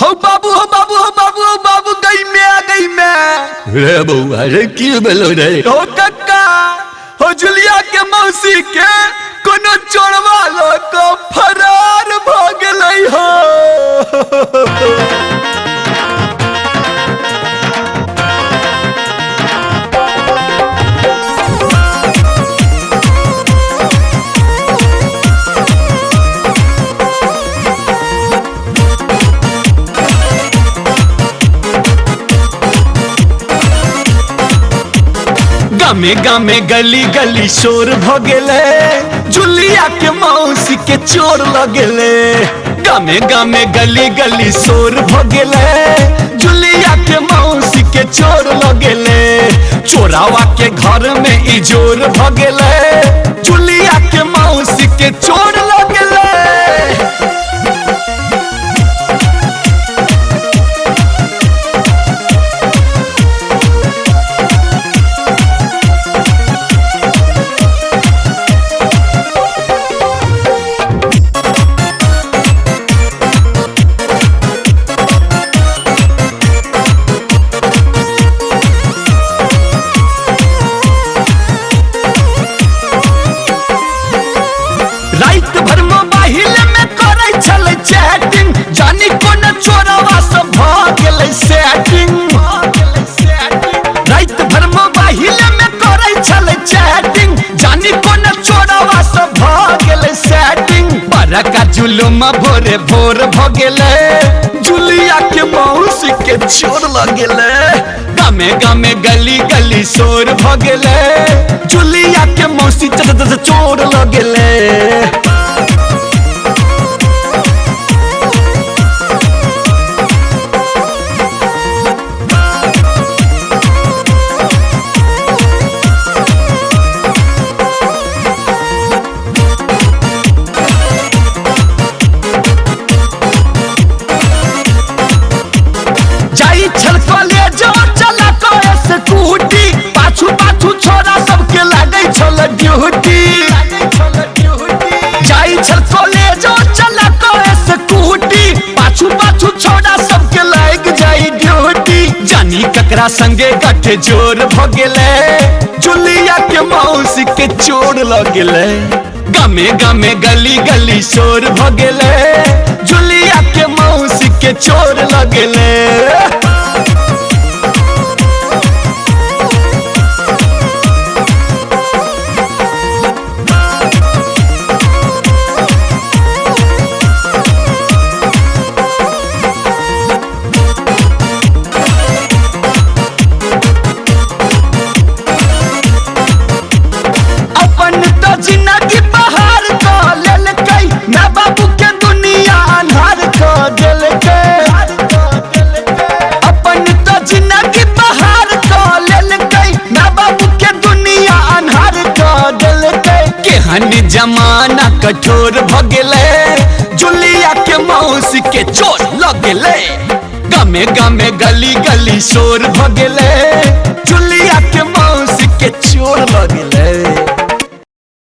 हो बाबू हो बाबू हो बाबू हो बाबू गई मैं रे बउआ रे की बेलो रे हो कक्का हो जुलिया के मौसी के कोनो चोरवा लो को फरार भ गेलै हो गामे गामे गली गली शोर भ गेले जुलिया के मौसी के चोर लगेले गामे गामे गली गली शोर भ गेले जुलिया के मौसी के चोर लगेले चोरावा के घर में इजोर भ गेले जुलिया के मौसी के चोर लगेले रात भर मोबाइल में करे छले चैटिंग जानी कोन चोरवा सब भ गेलै सेटिंग रात भर मोबाइल में करे छले चैटिंग जानी कोन चोरवा सब भ गेलै सेटिंग बड़का जुलुम भोरे भोर भ गेलै जुलिया के मौसी के चोर लगेले गामे गामे गली गली शोर भ गेले जुलिया के मौसी चोर लगेले जाई छल कॉलेज चला को स्कूटी पाछू पाछू छोरा सबके लागे छल ड्यूटी जाई छल कॉलेज चला को स्कूटी पाछू पाछू छोरा सबके लाग जाई ड्यूटी जानी ककरा संगे गठे जोर भ गेले जुलिया के मौसी के चोर लगेले गामे गामे गली गली शोर भ गेले जुलिया के मौसी के चोर लगेले अपन तो जिंदगी बहार क लेलकै ना बाबू के दुनिया अन्हार क देलकै अपन तो जिंदगी बहार क लेलकै ना बाबू के दुनिया अन्हार क देलकै केहन जमाना कठोर भ गेलै जुलिया के मौसी के चोर लगेले गामे गामे गली गली शोर भ गेले जुलिया के मौसी के चोर लगेले।